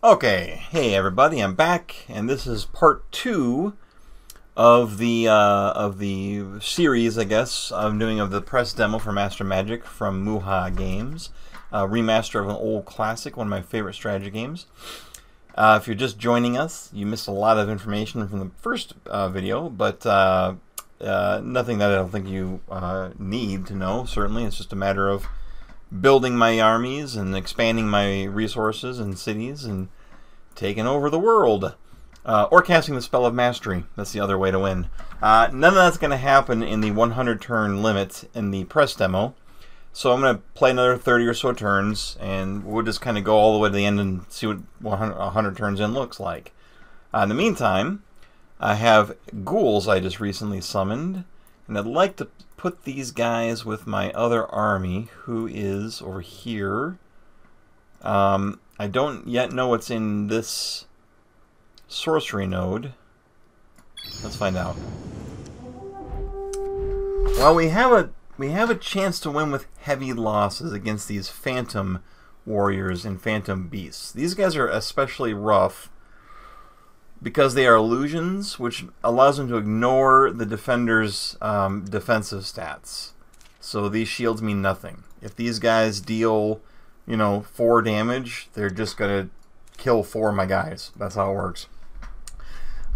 Okay, hey everybody, I'm back, and this is part 2 of the series, I guess, I'm doing of the press demo for Master Magic from Muha Games, a remaster of an old classic, one of my favorite strategy games. If you're just joining us, you missed a lot of information from the first video, but nothing that I don't think you need to know. Certainly, it's just a matter of building my armies and expanding my resources and cities and taking over the world. Or casting the spell of mastery. That's the other way to win. None of that's going to happen in the 100 turn limit in the press demo. So I'm going to play another 30 or so turns, and we'll just kind of go all the way to the end and see what 100 turns in looks like. In the meantime, I have ghouls I just recently summoned, and I'd like to put these guys with my other army, who is over here. I don't yet know what's in this sorcery node. Let's find out. Well, we have a chance to win with heavy losses against these phantom warriors and phantom beasts. These guys are especially rough because they are illusions, which allows them to ignore the defender's defensive stats. So these shields mean nothing. If these guys deal, 4 damage, they're just gonna kill 4 of my guys. That's how it works.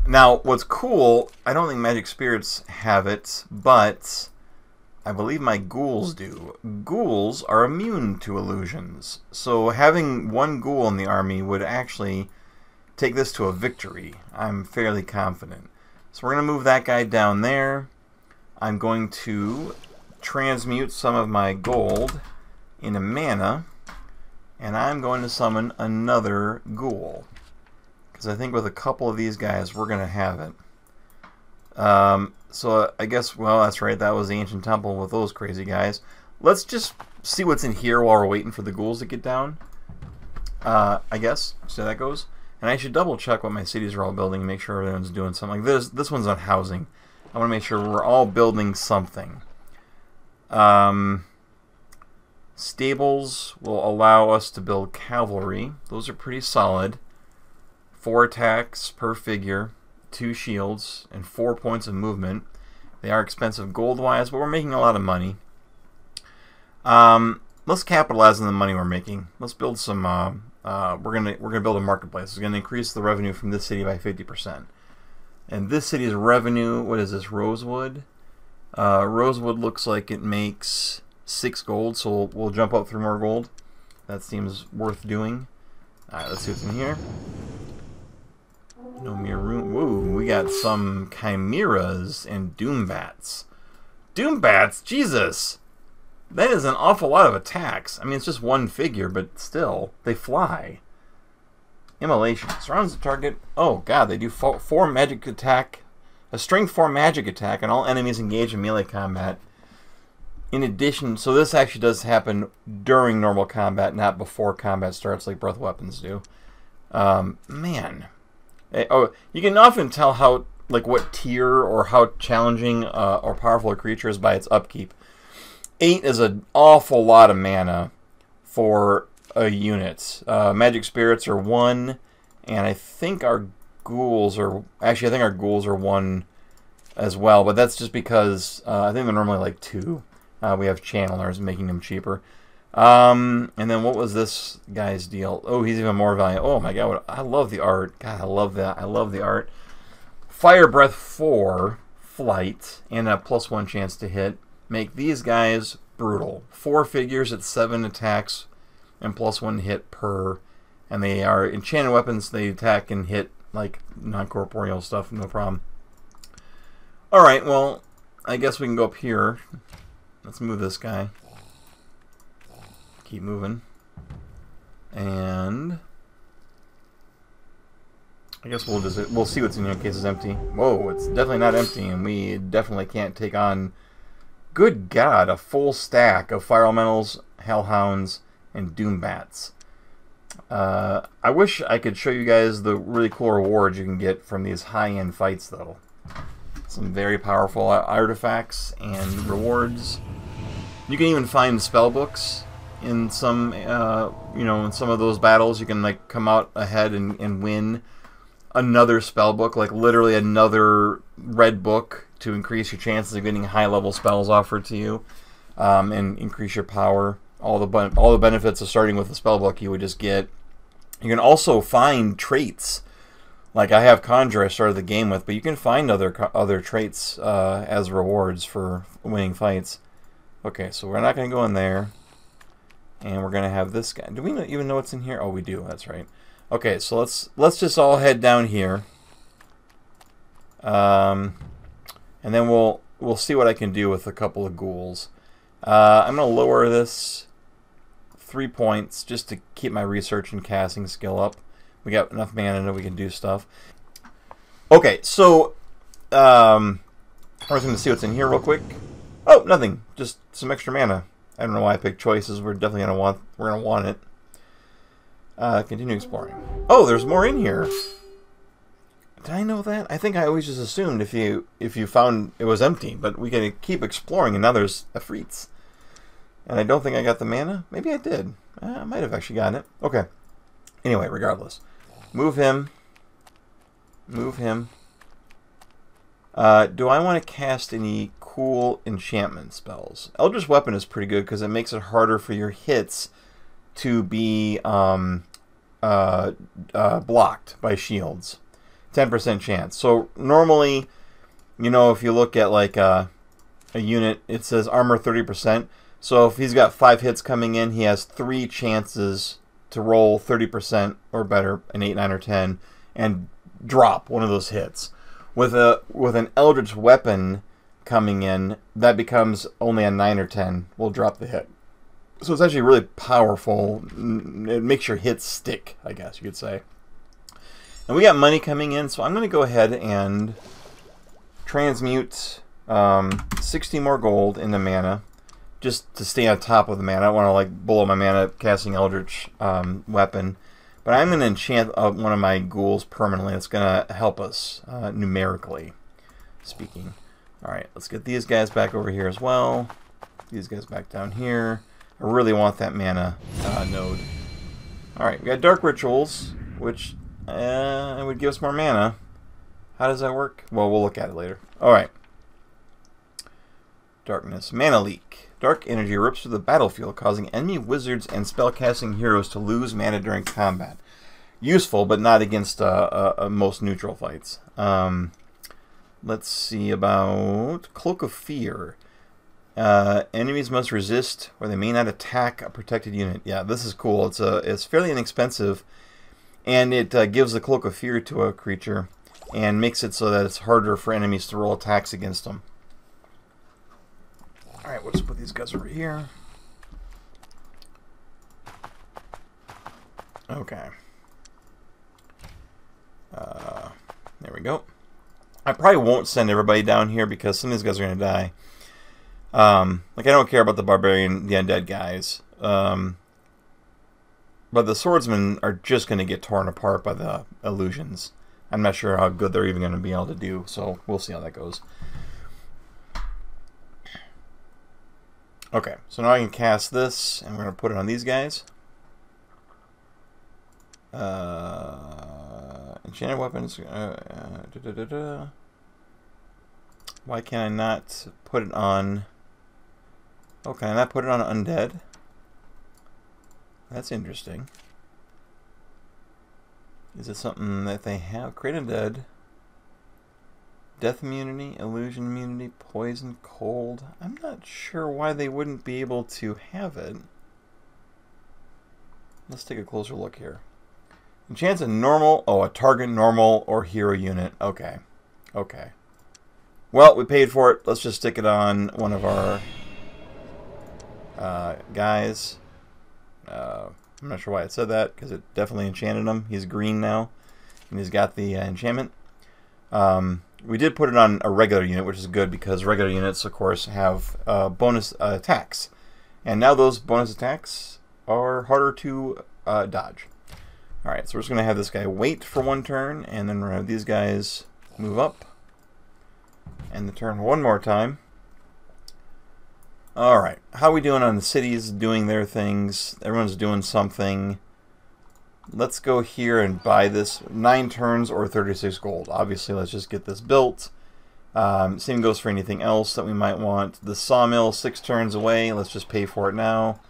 Now, what's cool, I don't think Magic Spirits have it, but I believe my ghouls do. Ghouls are immune to illusions. So having one ghoul in the army would actually take this to a victory. I'm fairly confident. So we're going to move that guy down there. I'm going to transmute some of my gold into mana, and I'm going to summon another ghoul, because I think with a couple of these guys we're going to have it. So I guess, well, that's right, that was the Ancient Temple with those crazy guys. Let's just see what's in here while we're waiting for the ghouls to get down. I guess, so that goes. And I should double check what my cities are all building and make sure everyone's doing something. Like this one's on housing. I want to make sure we're all building something. Stables will allow us to build cavalry. Those are pretty solid. 4 attacks per figure, 2 shields, and 4 points of movement. They are expensive gold-wise, but we're making a lot of money. Let's capitalize on the money we're making. Let's build some. We're gonna build a marketplace. It's gonna increase the revenue from this city by 50%. And this city's revenue, what is this? Rosewood. Rosewood looks like it makes 6 gold, so we'll jump up 3 more gold. That seems worth doing. All right, let's see what's in here. No mere room. Woo, we got some chimeras and doombats. Doombats? Jesus! That is an awful lot of attacks. I mean, it's just one figure, but still, they fly. Immolation. Surrounds the target. Oh, God, they do 4 magic attack. A strength 4 magic attack on all enemies engaged in melee combat. In addition, so this actually does happen during normal combat, not before combat starts like breath weapons do. Man. Oh, you can often tell how, like, what tier or how challenging or powerful a creature is by its upkeep. 8 is an awful lot of mana for a unit. Magic Spirits are 1, and I think our ghouls are... Actually, I think our ghouls are 1 as well, but that's just because I think they're normally like 2. We have channelers making them cheaper. And then what was this guy's deal? Oh, he's even more valuable. Oh my God, I love the art. God, I love that. I love the art. Fire Breath 4, Flight, and a +1 chance to hit. Make these guys brutal. 4 figures at 7 attacks and +1 hit per. And they are enchanted weapons. They attack and hit like non-corporeal stuff, no problem. Alright, well, I guess we can go up here. Let's move this guy. Keep moving. And I guess we'll see what's in here in case it's empty. Whoa, it's definitely not empty, and we definitely can't take on, good God, a full stack of Fire Elementals, Hellhounds, and Doombats. I wish I could show you guys the really cool rewards you can get from these high-end fights, though. Some very powerful artifacts and rewards. You can even find spell books in some, you know, in some of those battles. You can like come out ahead and win another spell book, like literally another red book to increase your chances of getting high-level spells offered to you, and increase your power. All the benefits of starting with a spell book you would just get. You can also find traits. Like I have Conjure I started the game with, but you can find other traits as rewards for winning fights. Okay, so we're not going to go in there. And we're going to have this guy. Do we even know what's in here? Oh, we do. That's right. Okay, so let's just all head down here. And then we'll see what I can do with a couple of ghouls. I'm going to lower this 3 points just to keep my research and casting skill up. We got enough mana that we can do stuff. Okay, so we're just going to see what's in here real quick. Oh, nothing. Just some extra mana. I don't know why I picked choices. We're definitely gonna want it. Continue exploring. Oh, there's more in here. Did I know that? I think I always just assumed if you found it was empty, but we can keep exploring, and now there's Efreets. And I don't think I got the mana. Maybe I did. I might have actually gotten it. Okay. Anyway, regardless. Move him. Move him. Do I want to cast any cool enchantment spells? Eldritch Weapon is pretty good because it makes it harder for your hits to be blocked by shields. 10% chance. So normally, you know, if you look at like a unit, it says armor 30%. So if he's got 5 hits coming in, he has 3 chances to roll 30% or better, an 8, 9, or 10, and drop one of those hits. With an Eldritch Weapon coming in, that becomes only a 9 or 10 will drop the hit. So it's actually really powerful. It makes your hits stick, I guess you could say. And we got money coming in, so I'm going to go ahead and transmute 60 more gold into mana, just to stay on top of the mana. I don't want to like blow my mana casting Eldritch Weapon. But I'm going to enchant one of my ghouls permanently. That's going to help us numerically speaking. Alright, let's get these guys back over here as well. These guys back down here. I really want that mana node. Alright, we got Dark Rituals, which would give us more mana. How does that work? Well, we'll look at it later. Alright. Darkness. Mana Leak. Dark energy rips through the battlefield, causing enemy wizards and spellcasting heroes to lose mana during combat. Useful, but not against most neutral fights. Let's see about Cloak of Fear. Enemies must resist, or they may not attack a protected unit. Yeah, this is cool. It's fairly inexpensive, and it gives the Cloak of Fear to a creature, and makes it so that it's harder for enemies to roll attacks against them. Alright, we'll just put these guys over here. Okay. There we go. I probably won't send everybody down here because some of these guys are going to die. Like, I don't care about the barbarian, the undead guys. But the swordsmen are just going to get torn apart by the illusions. I'm not sure how good they're even going to be able to do, so we'll see how that goes. Okay, so now I can cast this, and we're going to put it on these guys. Enchanted weapons. Why can I not put it on... Oh, can I not put it on undead? That's interesting. Is it something that they have? Create undead. Death immunity, illusion immunity, poison, cold. I'm not sure why they wouldn't be able to have it. Let's take a closer look here. Enchants a normal, a target normal or hero unit. Okay. Okay. Well, we paid for it. Let's just stick it on one of our guys. I'm not sure why it said that, because it definitely enchanted him. He's green now, and he's got the enchantment. We did put it on a regular unit, which is good, because regular units, of course, have bonus attacks. And now those bonus attacks are harder to dodge. Alright, so we're just going to have this guy wait for one turn, and then we're going to have these guys move up. And the turn one more time. Alright, how are we doing on the cities doing their things? Everyone's doing something. Let's go here and buy this. 9 turns or 36 gold. Obviously, let's just get this built. Same goes for anything else that we might want. The sawmill, 6 turns away. Let's just pay for it now.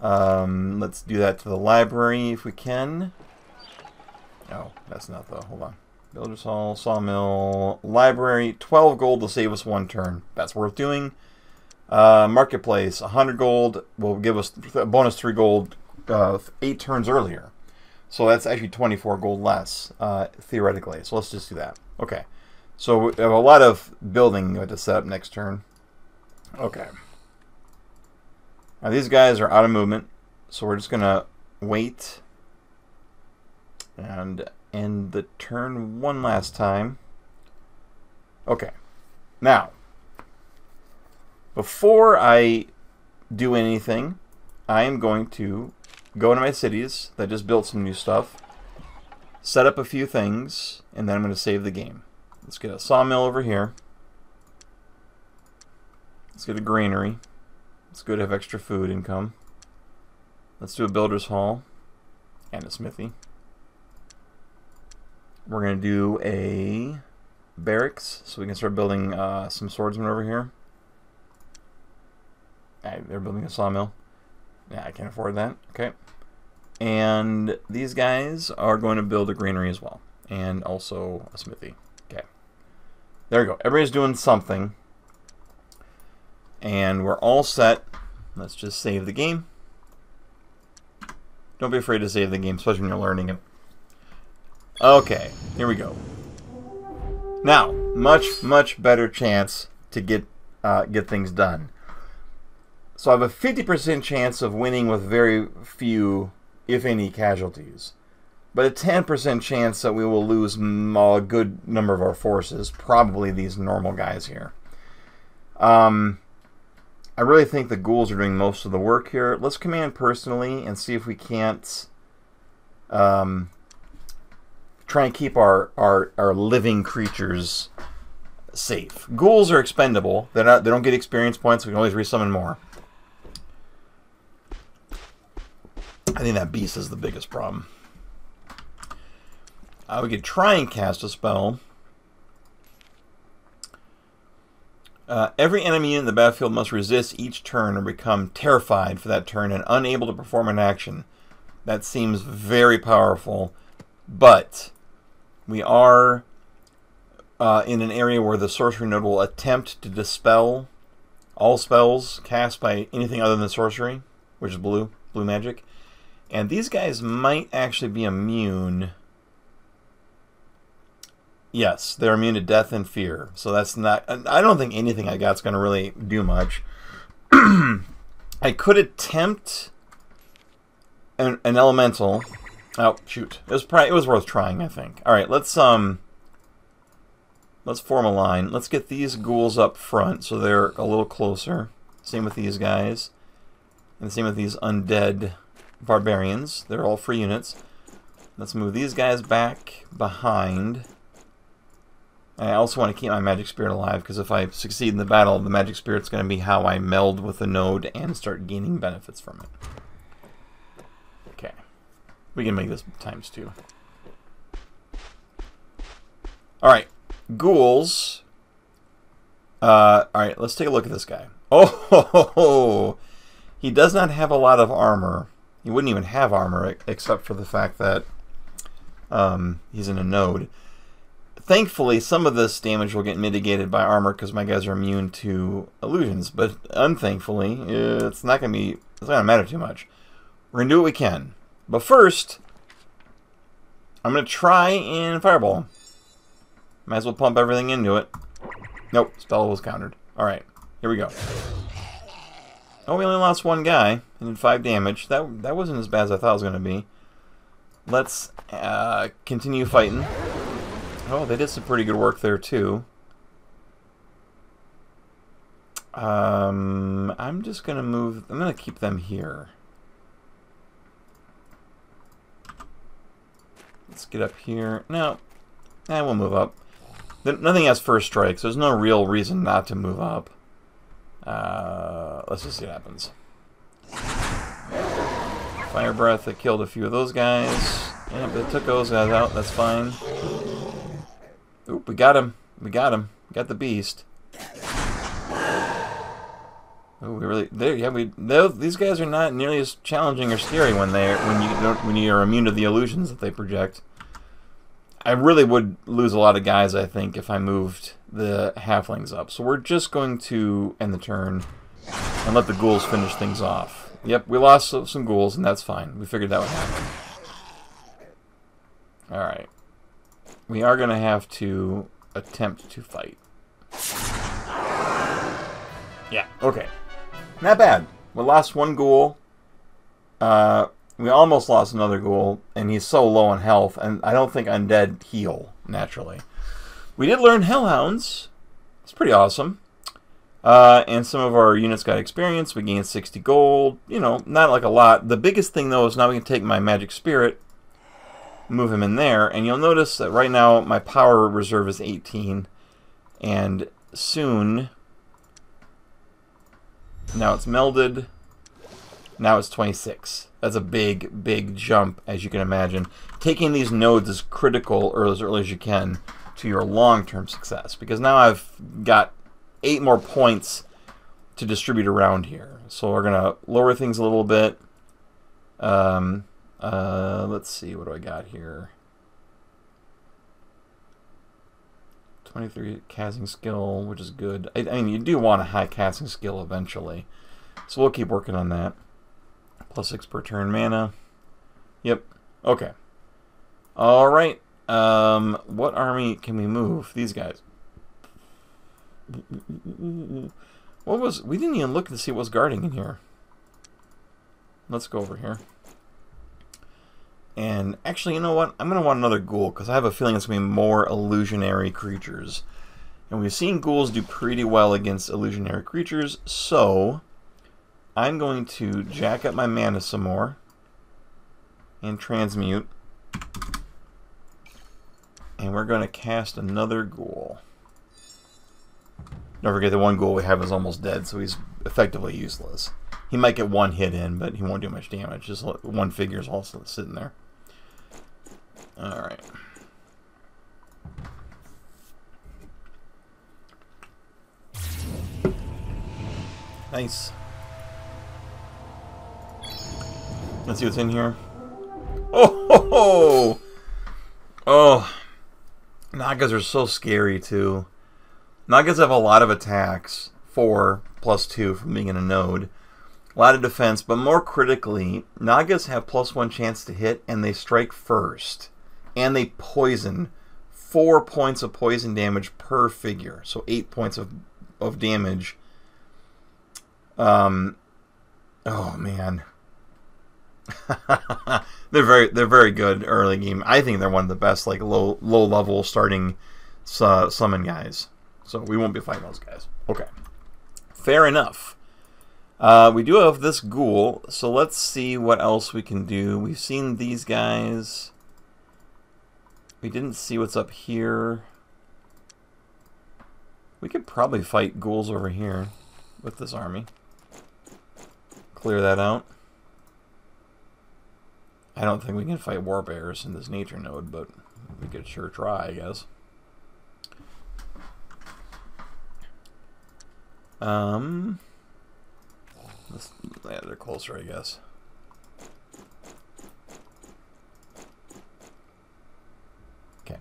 Let's do that to the library if we can. Oh, that's not the... Hold on. Builder's Hall, sawmill, library. 12 gold will save us 1 turn. That's worth doing. Marketplace, 100 gold will give us a bonus 3 gold 8 turns earlier. So that's actually 24 gold less, theoretically. So let's just do that. Okay. So we have a lot of building to set up next turn. Okay. Now these guys are out of movement. So we're just going to wait and end the turn one last time. Okay. Now, before I do anything, I am going to go into my cities that just built some new stuff, set up a few things, and then I'm going to save the game. Let's get a sawmill over here. Let's get a granary. It's good to have extra food income. Let's do a builder's hall and a smithy. We're going to do a barracks so we can start building some swordsmen over here. They're building a sawmill. Yeah, I can't afford that. Okay. And these guys are going to build a granary as well. And also a smithy. Okay. There we go. Everybody's doing something. And we're all set. Let's just save the game. Don't be afraid to save the game, especially when you're learning it. Okay. Here we go. Now, much better chance to get things done. So I have a 50% chance of winning with very few, if any, casualties. But a 10% chance that we will lose a good number of our forces. Probably these normal guys here. I really think the ghouls are doing most of the work here. Let's command personally and see if we can't try and keep our living creatures safe. Ghouls are expendable. They don't get experience points. We can always resummon more. I think that beast is the biggest problem. We could try and cast a spell. Every enemy in the battlefield must resist each turn or become terrified for that turn and unable to perform an action. That seems very powerful, but we are in an area where the sorcery node will attempt to dispel all spells cast by anything other than sorcery, which is blue magic. And these guys might actually be immune. Yes, they're immune to death and fear. So that's not... I don't think anything I got's going to really do much. I could attempt an elemental. Oh, shoot. It was worth trying, I think. All right, let's form a line. Let's get these ghouls up front so they're a little closer. Same with these guys. And same with these undead barbarians. They're all free units. Let's move these guys back behind. And I also want to keep my magic spirit alive, because if I succeed in the battle, the magic spirit's going to be how I meld with the node and start gaining benefits from it. Okay. We can make this ×2. Alright. Ghouls. Alright, let's take a look at this guy. Oh! He does not have a lot of armor. He wouldn't even have armor, except for the fact that he's in a node. Thankfully, some of this damage will get mitigated by armor because my guys are immune to illusions. But unthankfully, it's not going to matter too much. We're going to do what we can. But first, I'm going to try and fireball. Might as well pump everything into it. Nope, spell was countered. Alright, here we go. Oh, we only lost one guy and did 5 damage. That wasn't as bad as I thought it was going to be. Let's continue fighting. Oh, they did some pretty good work there, too. I'm just going to move... I'm going to keep them here. Let's get up here. No. We'll move up. Nothing has first strike, so there's no real reason not to move up. Let's just see what happens. Fire breath, that killed a few of those guys. Yeah, but it took those guys out, that's fine. Oop, we got him. We got him. We got the beast. Oh, we really there. Yeah, these guys are not nearly as challenging or scary when you are immune to the illusions that they project. I really would lose a lot of guys, I think, if I moved the halflings up. So we're just going to end the turn and let the ghouls finish things off. Yep, we lost some ghouls, and that's fine. We figured that would happen. Alright. We are going to have to attempt to fight. Yeah, okay. Not bad. We lost one ghoul. We almost lost another ghoul, and he's so low on health, and I don't think undead heal, naturally. We did learn hellhounds. It's pretty awesome. And some of our units got experience. We gained 60 gold. You know, not like a lot. The biggest thing, though, is now we can take my magic spirit, move him in there, and you'll notice that right now my power reserve is 18, and soon, now it's melded, now it's 26. That's a big, big jump, as you can imagine. Taking these nodes is critical, or as early as you can, to your long-term success, because now I've got 8 more points to distribute around here. So we're going to lower things a little bit. Let's see, what do I got here? 23 casting skill, which is good. I mean, you do want a high casting skill eventually. So we'll keep working on that. +6 per turn mana. Yep. Okay. Alright. What army can we move? These guys. What was... We didn't even look to see what was guarding in here. Let's go over here. And actually, you know what? I'm going to want another ghoul, because I have a feeling it's going to be more illusionary creatures. And we've seen ghouls do pretty well against illusionary creatures, so I'm going to jack up my mana some more and transmute. And we're going to cast another ghoul. Don't forget the one ghoul we have is almost dead, so he's effectively useless. He might get one hit in, but he won't do much damage. Just one figure is also sitting there. Alright. Nice. Let's see what's in here. Oh ho ho! Oh, Nagas are so scary too. Nagas have a lot of attacks, 4 + 2 from being in a node. A lot of defense, but more critically, Nagas have +1 chance to hit, and they strike first. And they poison. 4 points of poison damage per figure. So 8 points of damage. Oh man. they're very good early game. I think they're one of the best like low level starting summon guys. So we won't be fighting those guys. Okay. Fair enough. We do have this ghoul, so let's see what else we can do. We've seen these guys. We didn't see what's up here. We could probably fight ghouls over here with this army. Clear that out. I don't think we can fight warbears in this nature node, but we could sure try, I guess. Yeah, they're closer, I guess. Okay.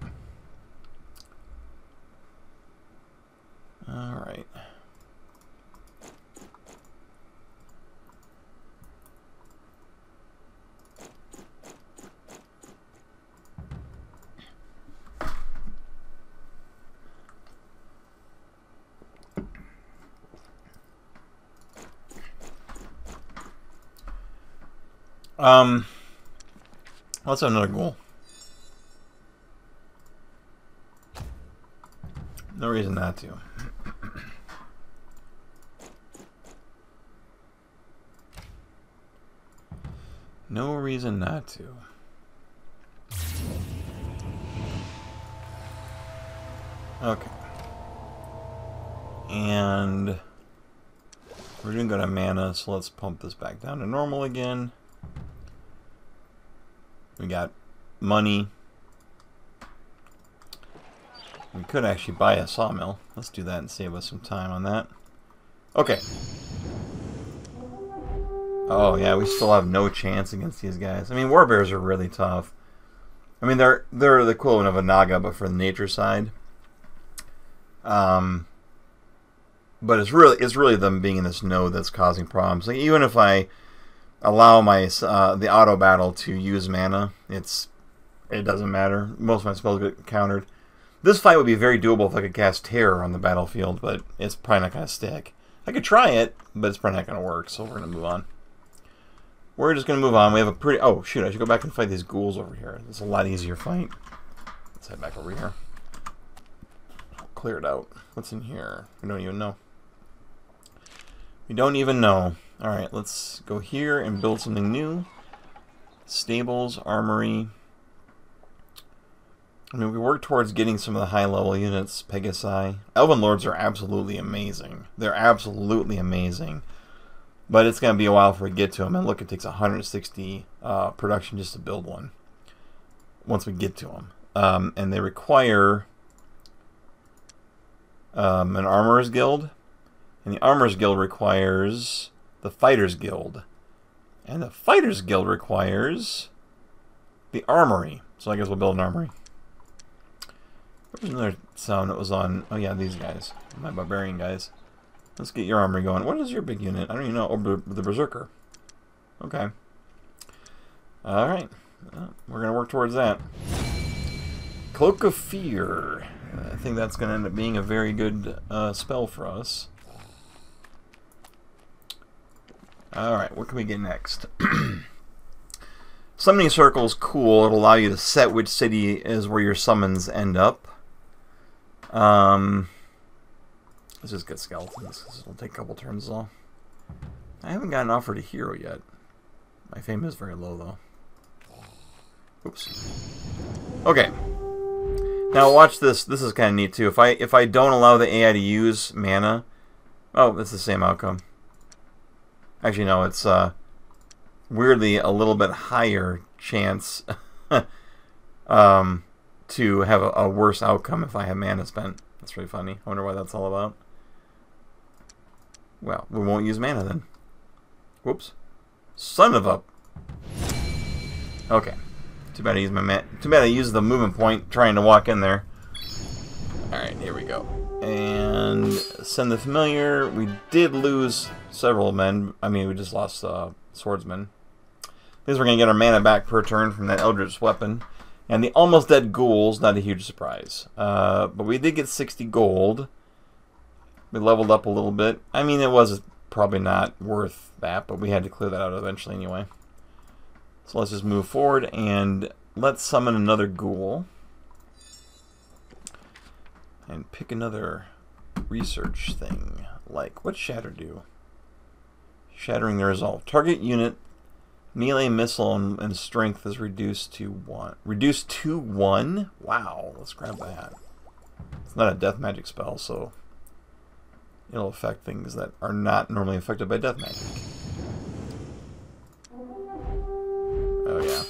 All right. Let's have another ghoul. No reason not to. No reason not to. Okay. And We're doing good on mana, so let's pump this back down to normal again. We got money. We could actually buy a sawmill. Let's do that and save us some time on that. Okay. Oh yeah, we still have no chance against these guys. I mean, warbears are really tough. I mean, they're the equivalent of a naga, but for the nature side. But it's really them being in this node that's causing problems. Like, even if I allow my the auto battle to use mana, it doesn't matter. Most of my spells get countered. This fight would be very doable if I could cast Terror on the battlefield, but it's probably not going to stick. I could try it, but it's probably not going to work, so we're going to move on. We're just going to move on. We have a pretty... Oh, shoot, I should go back and fight these ghouls over here. It's a lot easier fight. Let's head back over here. I'll clear it out. What's in here? We don't even know. We don't even know. Alright, let's go here and build something new. Stables, armory... I mean, we work towards getting some of the high-level units, Pegasi. Elven Lords are absolutely amazing. They're absolutely amazing. But it's going to be a while before we get to them. And look, it takes 160 production just to build one. Once we get to them. And they require an Armorer's Guild. And the Armorer's Guild requires the Fighter's Guild. And the Fighter's Guild requires the Armory. So I guess we'll build an Armory. There's another sound that was on. Oh yeah, these guys, my barbarian guys. Let's get your armory going. What is your big unit? I don't even know. Oh, the Berserker. Okay. All right. We're gonna work towards that. Cloak of Fear. I think that's gonna end up being a very good spell for us. All right. What can we get next? Summoning Circle is cool. It'll allow you to set which city is where your summons end up. Let's just get skeletons. It'll take a couple turns though. I haven't gotten offered a hero yet. My fame is very low though. Oops. Okay. Now watch this. This is kind of neat too. If I don't allow the AI to use mana, oh, it's the same outcome. Actually, no. It's weirdly a little bit higher chance to have a worse outcome if I have mana spent. That's really funny. I wonder why that's all about. Well, we won't use mana then. Whoops. Son of a... Okay. Too bad I used my mana. Too bad I used the movement point trying to walk in there. Alright, here we go. And send the familiar. We did lose several men. I mean, we just lost swordsmen. Because we're going to get our mana back per turn from that Eldritch weapon. And the almost dead ghouls, not a huge surprise. But we did get 60 gold. We leveled up a little bit. I mean, it was probably not worth that, but we had to clear that out eventually anyway. So let's just move forward and let's summon another ghoul. And pick another research thing. Like, what's Shatter do? Shattering the resolve. Target unit melee missile and strength is reduced to 1. Reduced to 1? Wow, let's grab that. It's not a death magic spell, so it'll affect things that are not normally affected by death magic. Oh yeah.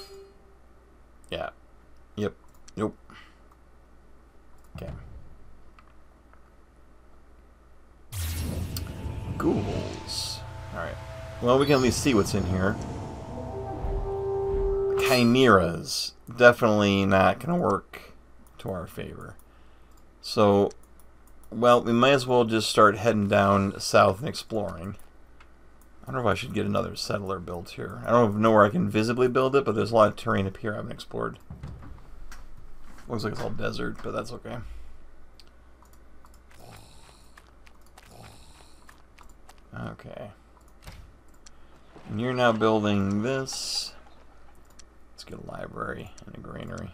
Yeah. Yep. Nope. Okay. Ghouls. Alright. Well, we can at least see what's in here. Chimeras. Definitely not going to work to our favor. So, well, we might as well just start heading down south and exploring. I don't know if I should get another settler built here. I don't know where I can visibly build it, but there's a lot of terrain up here I haven't explored. Looks like it's all desert, but that's okay. Okay. And you're now building this. Let's get a library and a granary.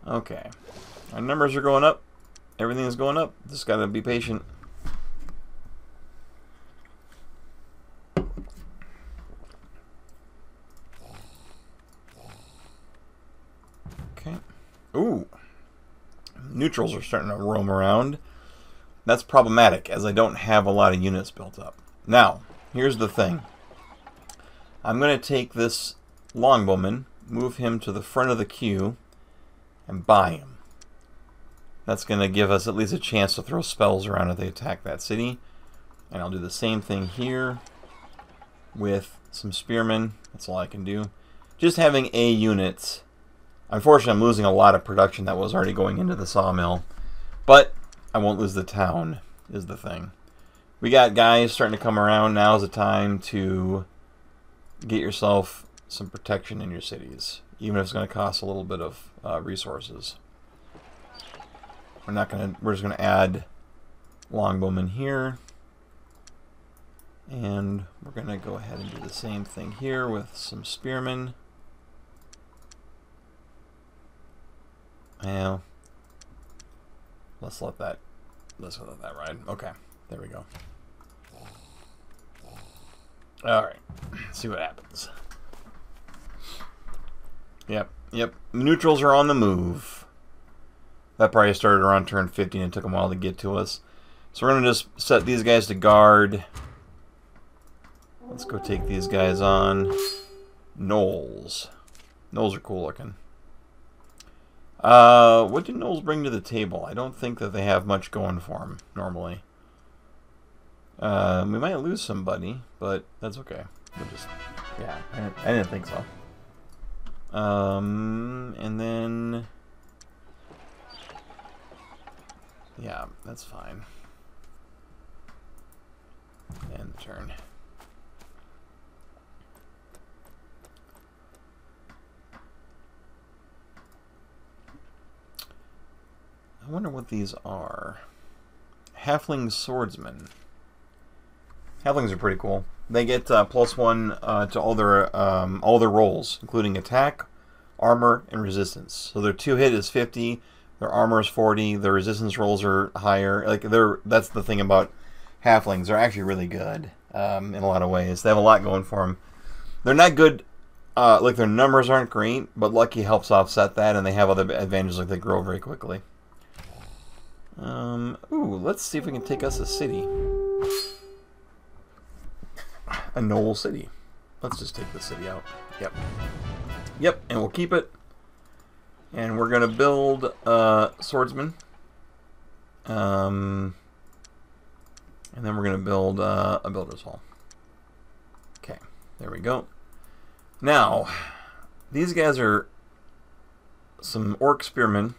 Okay. Our numbers are going up. Everything is going up. Just gotta be patient. Okay. Ooh. Neutrals are starting to roam around. that's problematic, as I don't have a lot of units built up. Now, here's the thing. I'm going to take this longbowman, move him to the front of the queue, and buy him. That's going to give us at least a chance to throw spells around if they attack that city. And I'll do the same thing here with some spearmen. That's all I can do. Just having a unit. Unfortunately, I'm losing a lot of production that was already going into the sawmill. But I won't lose the town, is the thing. We got guys starting to come around. Now's the time to get yourself some protection in your cities, even if it's going to cost a little bit of resources. We're just going to add longbowmen here. And we're going to go ahead and do the same thing here with some spearmen. Well, let's let that ride. Okay, there we go. Alright, see what happens. Yep. Neutrals are on the move. That probably started around turn 15 and took them a while to get to us. So we're going to just set these guys to guard. Let's go take these guys on. Gnolls. Gnolls are cool looking. What do gnolls bring to the table? I don't think that they have much going for them, normally. We might lose somebody, but that's okay. We'll just... yeah, I didn't think so. And then... yeah, that's fine. End the turn. I wonder what these are. Halfling swordsmen. Halflings are pretty cool. They get +1 to all their rolls, including attack, armor, and resistance. So their 2-hit is 50, their armor is 40, their resistance rolls are higher. Like that's the thing about halflings. They're actually really good in a lot of ways. They have a lot going for them. They're not good. Like their numbers aren't great, but lucky helps offset that, and they have other advantages like they grow very quickly. Ooh, let's see if we can take us a city. A Gnoll city. Let's just take the city out. Yep, and we'll keep it. And we're gonna build swordsman. And then we're gonna build a builder's hall. Okay, there we go. Now, these guys are some orc spearmen.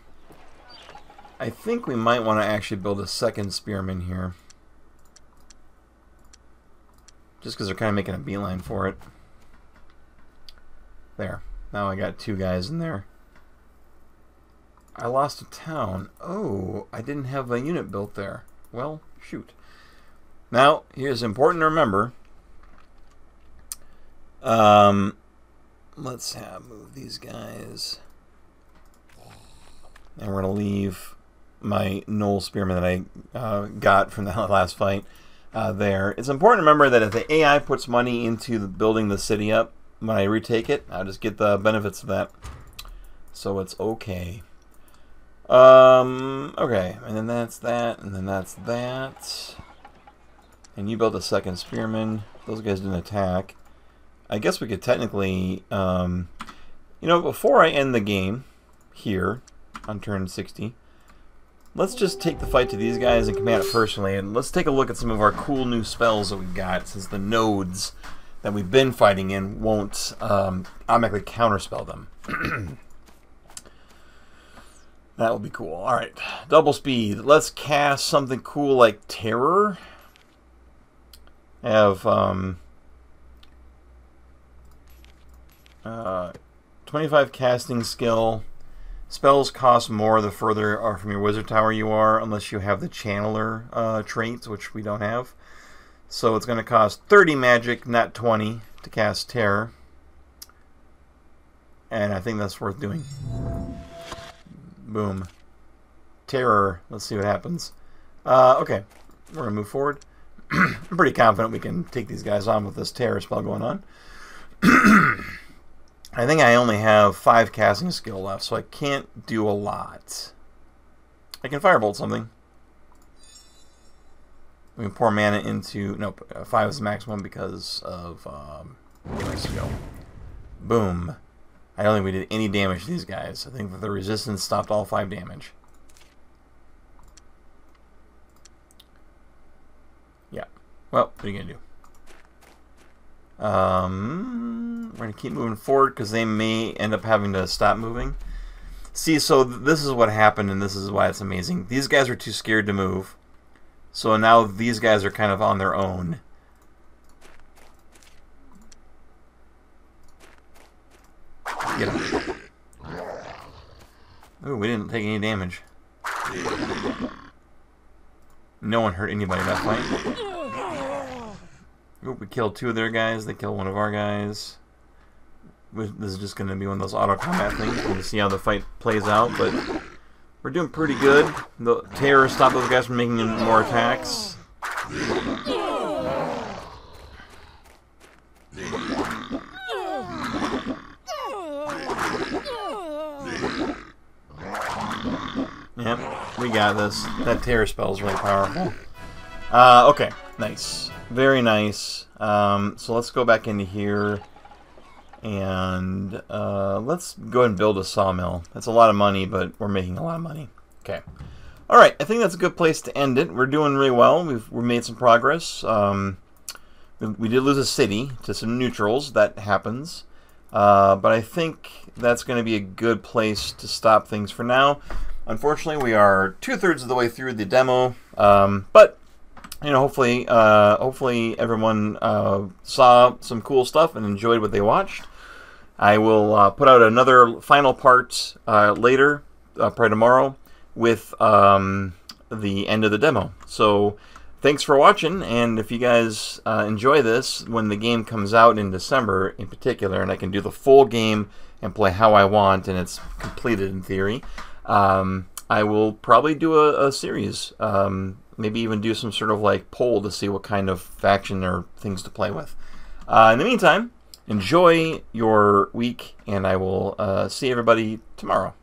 I think we might want to actually build a second spearman here. Just because they're kind of making a beeline for it. There. Now I got 2 guys in there. I lost a town. Oh, I didn't have a unit built there. Well, shoot. Now, here's important to remember. Let's move these guys. And we're going to leave my Gnoll spearman that I got from the last fight there. It's important to remember that if the AI puts money into building the city up, when I retake it, I'll just get the benefits of that. So it's okay. Okay, and then that's that, and then that's that. And you built a second spearman. Those guys didn't attack. I guess we could technically, you know, before I end the game here on turn 60, let's just take the fight to these guys and command it personally, and let's take a look at some of our cool new spells that we've got, since the nodes that we've been fighting in won't automatically counterspell them. That will be cool. Alright, double speed. Let's cast something cool like Terror. I have 25 casting skill. Spells cost more the further from your wizard tower you are, unless you have the channeler traits, which we don't have. So it's going to cost 30 magic, not 20, to cast Terror. And I think that's worth doing. Boom. Terror. Let's see what happens. Okay, we're going to move forward. I'm pretty confident we can take these guys on with this Terror spell going on. I think I only have 5 casting skill left, so I can't do a lot. I can firebolt something. We can pour mana into... Nope, 5 is the maximum because of... let's go. Boom. I don't think we did any damage to these guys. I think that the resistance stopped all 5 damage. Yeah. Well, what are you going to do? We're going to keep moving forward because they may end up having to stop moving. See, so this is what happened, and this is why it's amazing. These guys are too scared to move. So now these guys are kind of on their own. Get him. Ooh, we didn't take any damage. No one hurt anybody that fight. Ooh, we killed 2 of their guys. They killed 1 of our guys. This is just going to be one of those auto combat things. We'll see how the fight plays out, but we're doing pretty good. The terror stopped those guys from making more attacks. Yep, we got this. That terror spell is really powerful. Okay, nice. Very nice. So let's go back into here. And let's go ahead and build a sawmill. That's a lot of money, but we're making a lot of money. Okay. Alright, I think that's a good place to end it. We're doing really well. We've made some progress. We did lose a city to some neutrals. That happens. But I think that's going to be a good place to stop things for now. Unfortunately, we are 2/3 of the way through the demo. But, you know, hopefully everyone saw some cool stuff and enjoyed what they watched. I will put out another final part later, probably tomorrow, with the end of the demo. So thanks for watching, and if you guys enjoy this, when the game comes out in December in particular, and I can do the full game and play how I want, and it's completed in theory, I will probably do a series. Maybe even do some sort of like poll to see what kind of faction or things to play with. In the meantime, enjoy your week, and I will see everybody tomorrow.